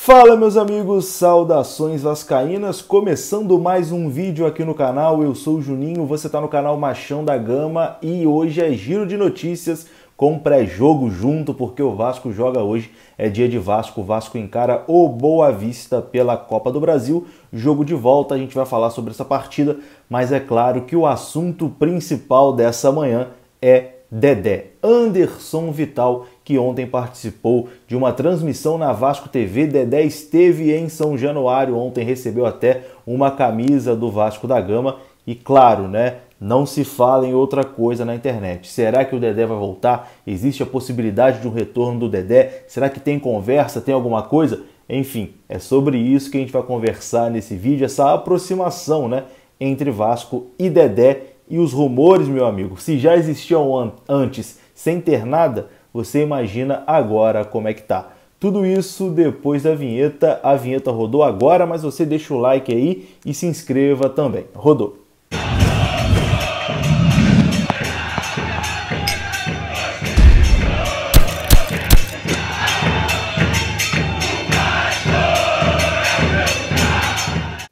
Fala meus amigos, saudações vascaínas, começando mais um vídeo aqui no canal. Eu sou o Juninho, você está no canal Machão da Gama e hoje é giro de notícias com pré-jogo junto, porque o Vasco joga hoje, é dia de Vasco, o Vasco encara o Boa Vista pela Copa do Brasil, jogo de volta, a gente vai falar sobre essa partida, mas é claro que o assunto principal dessa manhã é Dedé, Anderson Vital, que ontem participou de uma transmissão na Vasco TV. Dedé esteve em São Januário, ontem recebeu até uma camisa do Vasco da Gama e claro, né, não se fala em outra coisa na internet. Será que o Dedé vai voltar? Existe a possibilidade de um retorno do Dedé? Será que tem conversa, tem alguma coisa? Enfim, é sobre isso que a gente vai conversar nesse vídeo, essa aproximação, né, entre Vasco e Dedé. E os rumores, meu amigo, se já existiam antes sem ter nada, você imagina agora como é que tá. Tudo isso depois da vinheta. A vinheta rodou agora, mas você deixa o like aí e se inscreva também. Rodou.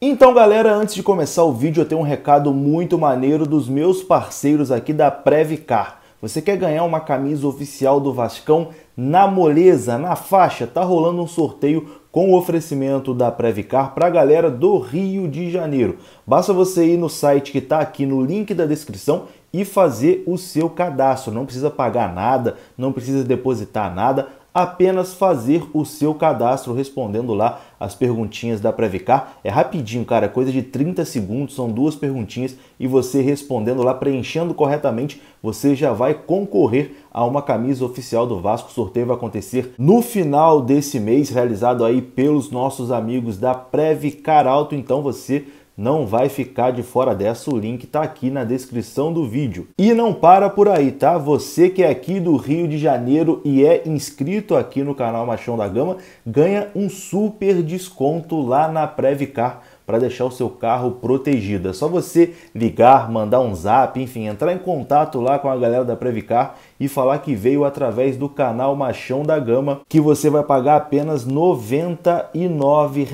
Então galera, antes de começar o vídeo eu tenho um recado muito maneiro dos meus parceiros aqui da Previcar. Você quer ganhar uma camisa oficial do Vascão na moleza, na faixa? Tá rolando um sorteio com o oferecimento da Previcar para a galera do Rio de Janeiro. Basta você ir no site que está aqui no link da descrição e fazer o seu cadastro. Não precisa pagar nada, não precisa depositar nada, apenas fazer o seu cadastro respondendo lá as perguntinhas da Previcar. É rapidinho, cara, é coisa de 30 segundos, são 2 perguntinhas e você respondendo lá, preenchendo corretamente, você já vai concorrer a uma camisa oficial do Vasco. O sorteio vai acontecer no final desse mês, realizado aí pelos nossos amigos da Previcar Auto, então você não vai ficar de fora dessa, o link tá aqui na descrição do vídeo. E não para por aí, tá? Você que é aqui do Rio de Janeiro e é inscrito aqui no canal Machão da Gama, ganha um super desconto lá na Previcar para deixar o seu carro protegido. É só você ligar, mandar um zap, enfim, entrar em contato lá com a galera da Previcar e falar que veio através do canal Machão da Gama, que você vai pagar apenas R$ 99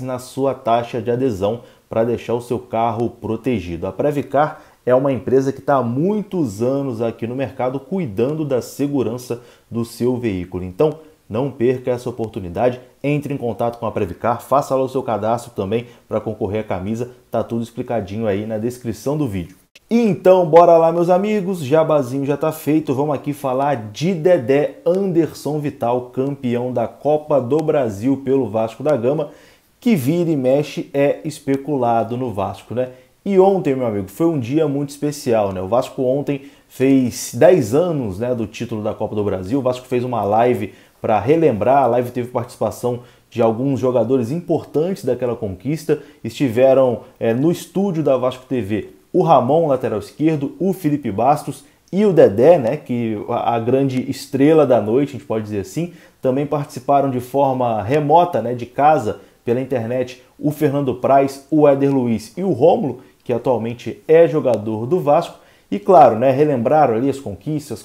na sua taxa de adesão para deixar o seu carro protegido. A Previcar é uma empresa que está há muitos anos aqui no mercado cuidando da segurança do seu veículo. Então, não perca essa oportunidade, entre em contato com a Previcar, faça lá o seu cadastro também para concorrer à camisa, tá tudo explicadinho aí na descrição do vídeo. Então, bora lá meus amigos, jabazinho já tá feito, vamos aqui falar de Dedé, Anderson Vital, campeão da Copa do Brasil pelo Vasco da Gama, que vira e mexe é especulado no Vasco, né? E ontem, meu amigo, foi um dia muito especial, né? O Vasco ontem fez 10 anos, né, do título da Copa do Brasil. O Vasco fez uma live para relembrar, a live teve participação de alguns jogadores importantes daquela conquista. Estiveram no estúdio da Vasco TV o Ramon, lateral esquerdo, o Felipe Bastos e o Dedé, né, que a grande estrela da noite, a gente pode dizer assim. Também participaram de forma remota, né, de casa, pela internet, o Fernando Praz, o Éder Luiz e o Rômulo, que atualmente é jogador do Vasco. E claro, né, relembraram ali as conquistas,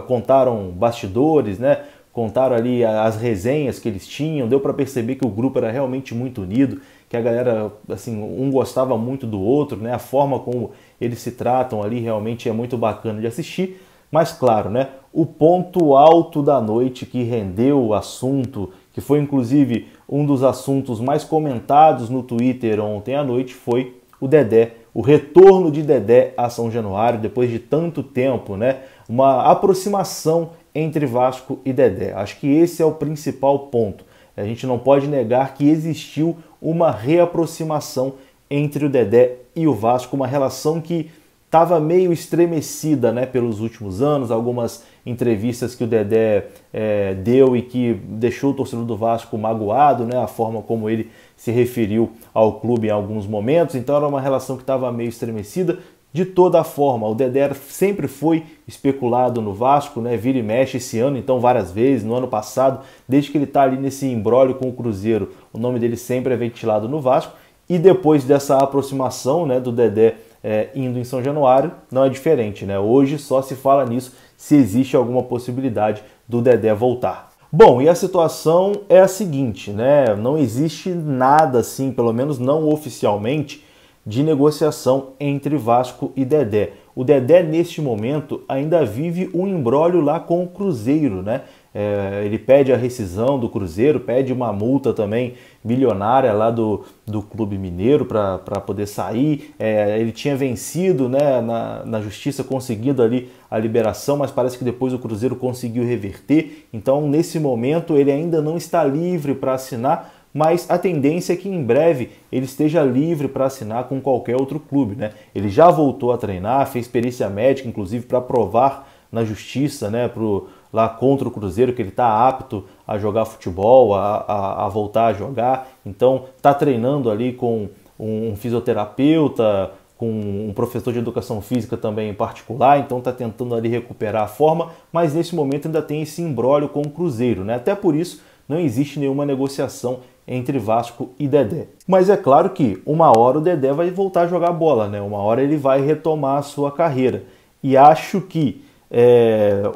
contaram bastidores, né, contaram ali as resenhas que eles tinham. Deu para perceber que o grupo era realmente muito unido, que a galera, assim, um gostava muito do outro, né, a forma como eles se tratam ali realmente é muito bacana de assistir. Mas claro, né, o ponto alto da noite que rendeu o assunto, que foi inclusive um dos assuntos mais comentados no Twitter ontem à noite, foi o Dedé, o retorno de Dedé a São Januário, depois de tanto tempo, né? Uma aproximação entre Vasco e Dedé. Acho que esse é o principal ponto. A gente não pode negar que existiu uma reaproximação entre o Dedé e o Vasco, uma relação que estava meio estremecida, né, pelos últimos anos, algumas entrevistas que o Dedé deu e que deixou o torcedor do Vasco magoado, né, a forma como ele se referiu ao clube em alguns momentos. Então era uma relação que estava meio estremecida. De toda forma, o Dedé sempre foi especulado no Vasco, né, vira e mexe esse ano, então várias vezes, no ano passado, desde que ele está ali nesse imbróglio com o Cruzeiro, o nome dele sempre é ventilado no Vasco. E depois dessa aproximação, né, do Dedé indo em São Januário, não é diferente, né? Hoje só se fala nisso, se existe alguma possibilidade do Dedé voltar. Bom, e a situação é a seguinte, né? Não existe nada assim, pelo menos não oficialmente, de negociação entre Vasco e Dedé. O Dedé, neste momento, ainda vive um imbróglio lá com o Cruzeiro, né? Ele pede a rescisão do Cruzeiro, pede uma multa também milionária lá do Clube Mineiro para poder sair. Ele tinha vencido, né, na justiça, conseguindo ali a liberação, mas parece que depois o Cruzeiro conseguiu reverter. Então, nesse momento, ele ainda não está livre para assinar, mas a tendência é que em breve ele esteja livre para assinar com qualquer outro clube, né? Ele já voltou a treinar, fez perícia médica, inclusive, para provar na justiça, né, lá contra o Cruzeiro que ele está apto a jogar futebol, a voltar a jogar. Então está treinando ali com um fisioterapeuta, com um professor de educação física também em particular, então está tentando ali recuperar a forma, mas nesse momento ainda tem esse imbróglio com o Cruzeiro, né? Até por isso não existe nenhuma negociação entre Vasco e Dedé. Mas é claro que uma hora o Dedé vai voltar a jogar bola, né? Uma hora ele vai retomar a sua carreira. E acho que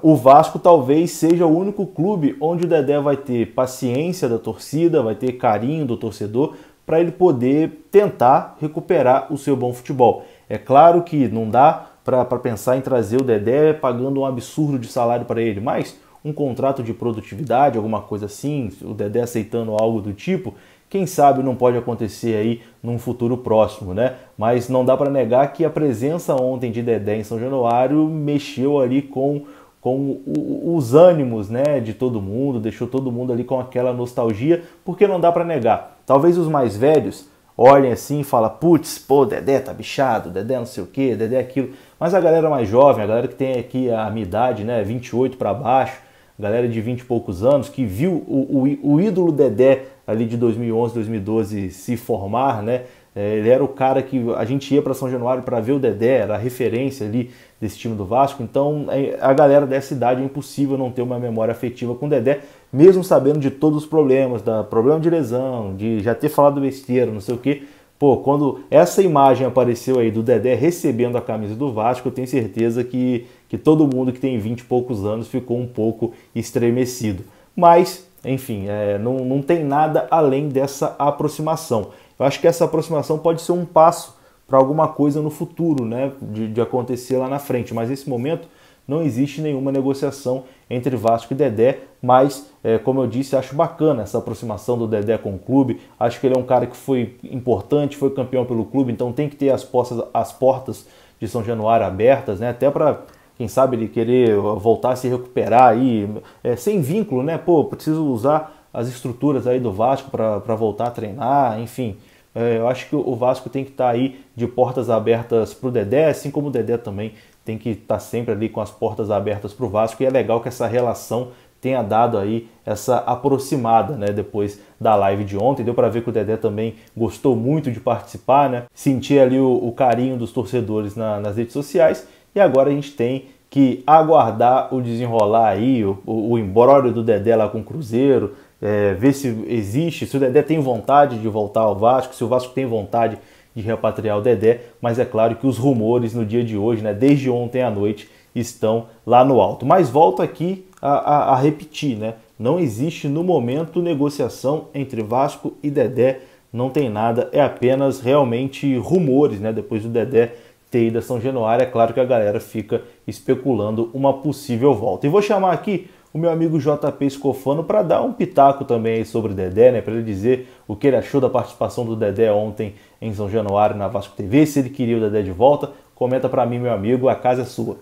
o Vasco talvez seja o único clube onde o Dedé vai ter paciência da torcida, vai ter carinho do torcedor para ele poder tentar recuperar o seu bom futebol. É claro que não dá para pensar em trazer o Dedé pagando um absurdo de salário para ele, mas um contrato de produtividade, alguma coisa assim, o Dedé aceitando algo do tipo, quem sabe não pode acontecer aí num futuro próximo, né? Mas não dá para negar que a presença ontem de Dedé em São Januário mexeu ali com os ânimos, né, de todo mundo, deixou todo mundo ali com aquela nostalgia, porque não dá para negar. Talvez os mais velhos olhem assim e falem, putz, pô, Dedé tá bichado, Dedé não sei o que, Dedé aquilo. Mas a galera mais jovem, a galera que tem aqui a minha idade, né, 28 para baixo, galera de 20 e poucos anos, que viu o ídolo Dedé ali de 2011, 2012 se formar, né? Ele era o cara que a gente ia para São Januário para ver o Dedé, era a referência ali desse time do Vasco. Então a galera dessa idade é impossível não ter uma memória afetiva com o Dedé, mesmo sabendo de todos os problemas, problema de lesão, de já ter falado besteira, não sei o quê. Pô, quando essa imagem apareceu aí do Dedé recebendo a camisa do Vasco, eu tenho certeza que todo mundo que tem 20 e poucos anos ficou um pouco estremecido. Mas, enfim, não tem nada além dessa aproximação. Eu acho que essa aproximação pode ser um passo para alguma coisa no futuro, né, de acontecer lá na frente. Mas nesse momento não existe nenhuma negociação entre Vasco e Dedé, mas, como eu disse, acho bacana essa aproximação do Dedé com o clube. Acho que ele é um cara que foi importante, foi campeão pelo clube, então tem que ter as portas de São Januário abertas, né, até para, quem sabe, ele querer voltar a se recuperar aí, sem vínculo, né, pô, preciso usar as estruturas aí do Vasco para voltar a treinar, enfim. Eu acho que o Vasco tem que estar aí de portas abertas para o Dedé, assim como o Dedé também tem que estar sempre ali com as portas abertas para o Vasco, e é legal que essa relação tenha dado aí essa aproximada, né, depois da live de ontem. Deu para ver que o Dedé também gostou muito de participar, né, sentir ali o carinho dos torcedores nas redes sociais, e agora a gente tem que aguardar o desenrolar aí, o imbróglio do Dedé lá com o Cruzeiro, ver se existe, se o Dedé tem vontade de voltar ao Vasco, se o Vasco tem vontade de repatriar o Dedé, mas é claro que os rumores no dia de hoje, né, desde ontem à noite, estão lá no alto. Mas volto aqui a repetir, né, não existe no momento negociação entre Vasco e Dedé, não tem nada, é apenas realmente rumores, né, depois do Dedé ter ido a São Januário, é claro que a galera fica especulando uma possível volta. E vou chamar aqui o meu amigo JP Scofano para dar um pitaco também aí sobre o Dedé, né? Para ele dizer o que ele achou da participação do Dedé ontem em São Januário na Vasco TV, se ele queria o Dedé de volta. Comenta para mim, meu amigo, a casa é sua.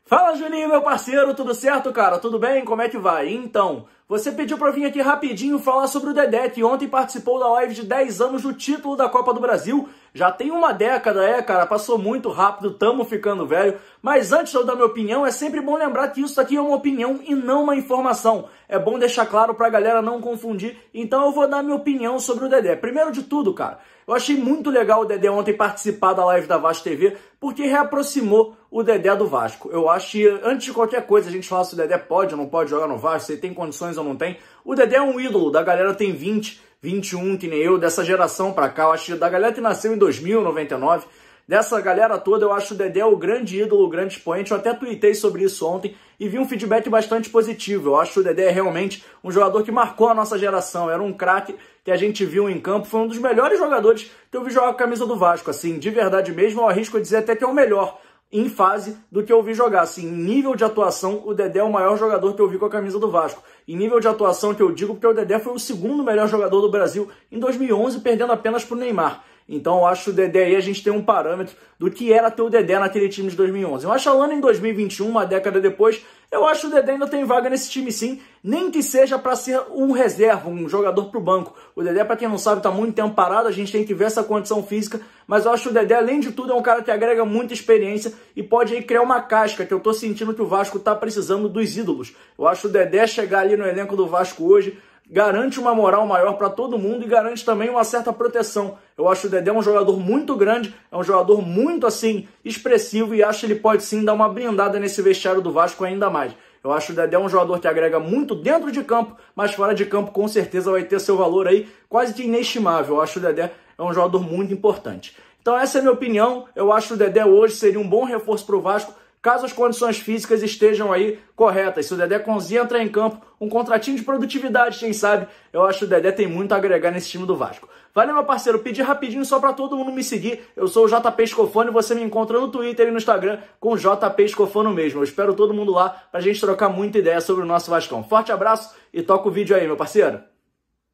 Fala, Juninho, meu parceiro, tudo certo, cara? Tudo bem? Como é que vai? Então, você pediu pra eu vir aqui rapidinho falar sobre o Dedé, que ontem participou da live de 10 anos do título da Copa do Brasil. Já tem uma década, cara, passou muito rápido, tamo ficando velho. Mas antes de eu dar minha opinião, é sempre bom lembrar que isso aqui é uma opinião e não uma informação. É bom deixar claro pra galera não confundir. Então eu vou dar minha opinião sobre o Dedé. Primeiro de tudo, cara, eu achei muito legal o Dedé ontem participar da live da Vasco TV, porque reaproximou o Dedé do Vasco. Eu acho que, antes de qualquer coisa, a gente fala se o Dedé pode ou não pode jogar no Vasco, se ele tem condições ou não tem. O Dedé é um ídolo, da galera tem 20, 21, que nem eu, dessa geração pra cá. Eu acho que da galera que nasceu em 2000, 99, Dessa galera toda, eu acho o Dedé o grande ídolo, o grande expoente. Eu até tuitei sobre isso ontem e vi um feedback bastante positivo. Eu acho o Dedé realmente um jogador que marcou a nossa geração. Era um craque que a gente viu em campo. Foi um dos melhores jogadores que eu vi jogar com a camisa do Vasco. Assim, de verdade mesmo, eu arrisco a dizer até que é o melhor em fase do que eu vi jogar. Assim, em nível de atuação, o Dedé é o maior jogador que eu vi com a camisa do Vasco. Em nível de atuação que eu digo, porque o Dedé foi o segundo melhor jogador do Brasil em 2011, perdendo apenas para o Neymar. Então eu acho o Dedé aí, a gente tem um parâmetro do que era ter o Dedé naquele time de 2011. Eu acho Alano em 2021, uma década depois, eu acho que o Dedé ainda tem vaga nesse time sim, nem que seja para ser um reserva, um jogador pro banco. O Dedé, para quem não sabe, tá muito tempo parado, a gente tem que ver essa condição física, mas eu acho que o Dedé, além de tudo, é um cara que agrega muita experiência e pode aí criar uma casca, que eu tô sentindo que o Vasco tá precisando dos ídolos. Eu acho o Dedé chegar ali no elenco do Vasco hoje garante uma moral maior para todo mundo e garante também uma certa proteção. Eu acho o Dedé um jogador muito grande, é um jogador muito, assim, expressivo e acho que ele pode sim dar uma blindada nesse vestiário do Vasco ainda mais. Eu acho o Dedé um jogador que agrega muito dentro de campo, mas fora de campo com certeza vai ter seu valor aí quase que inestimável. Eu acho o Dedé é um jogador muito importante. Então essa é a minha opinião. Eu acho que o Dedé hoje seria um bom reforço para o Vasco, caso as condições físicas estejam aí corretas. Se o Dedé conseguir entrar em campo, um contratinho de produtividade, quem sabe, eu acho que o Dedé tem muito a agregar nesse time do Vasco. Valeu, meu parceiro, pedi rapidinho só para todo mundo me seguir. Eu sou o JP Escofano e você me encontra no Twitter e no Instagram com o JP Escofano mesmo. Eu espero todo mundo lá pra gente trocar muita ideia sobre o nosso Vascão. Forte abraço e toca o vídeo aí, meu parceiro.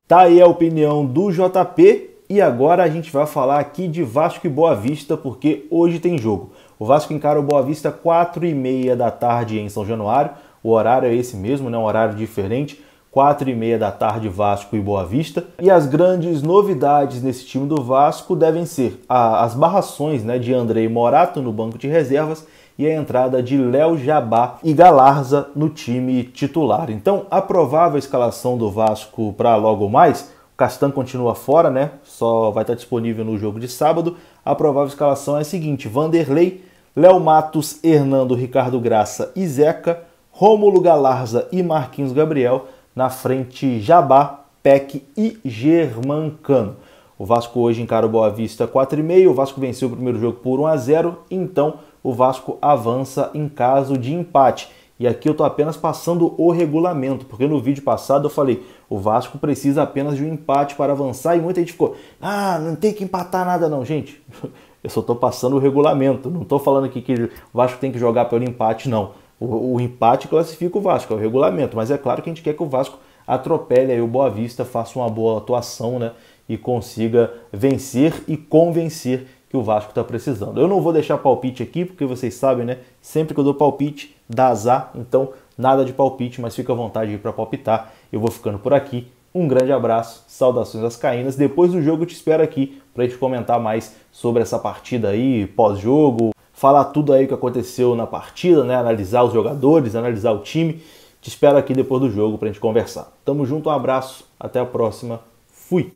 Tá aí a opinião do JP. E agora a gente vai falar aqui de Vasco e Boa Vista, porque hoje tem jogo. O Vasco encara o Boa Vista 4h30 da tarde em São Januário. O horário é esse mesmo, né? Um horário diferente. 4h30 da tarde, Vasco e Boa Vista. E as grandes novidades nesse time do Vasco devem ser as barrações, né, de Andrei Morato no banco de reservas e a entrada de Léo Jabá e Galarza no time titular. Então, a provável escalação do Vasco para logo mais... Castan continua fora, né? Só vai estar disponível no jogo de sábado. A provável escalação é a seguinte: Vanderlei, Léo Matos, Hernando, Ricardo Graça e Zeca, Rômulo Galarza e Marquinhos Gabriel. Na frente, Jabá, Peck e Germancano. O Vasco hoje encara o Boa Vista 4h30. O Vasco venceu o primeiro jogo por 1-0. Então, o Vasco avança em caso de empate. E aqui eu estou apenas passando o regulamento, porque no vídeo passado eu falei, o Vasco precisa apenas de um empate para avançar, e muita gente ficou, não tem que empatar nada não. Gente, eu só estou passando o regulamento, não estou falando aqui que o Vasco tem que jogar pelo empate, não. O empate classifica o Vasco, é o regulamento, mas é claro que a gente quer que o Vasco atropele aí o Boa Vista, faça uma boa atuação, né, e consiga vencer e convencer que o Vasco está precisando. Eu não vou deixar palpite aqui, porque vocês sabem, né? Sempre que eu dou palpite, dá azar. Então, nada de palpite, mas fica à vontade aí para palpitar. Eu vou ficando por aqui. Um grande abraço, saudações vascaínas. Depois do jogo eu te espero aqui para a gente comentar mais sobre essa partida aí, pós-jogo. Falar tudo aí que aconteceu na partida, né? Analisar os jogadores, analisar o time. Te espero aqui depois do jogo para a gente conversar. Tamo junto, um abraço, até a próxima. Fui!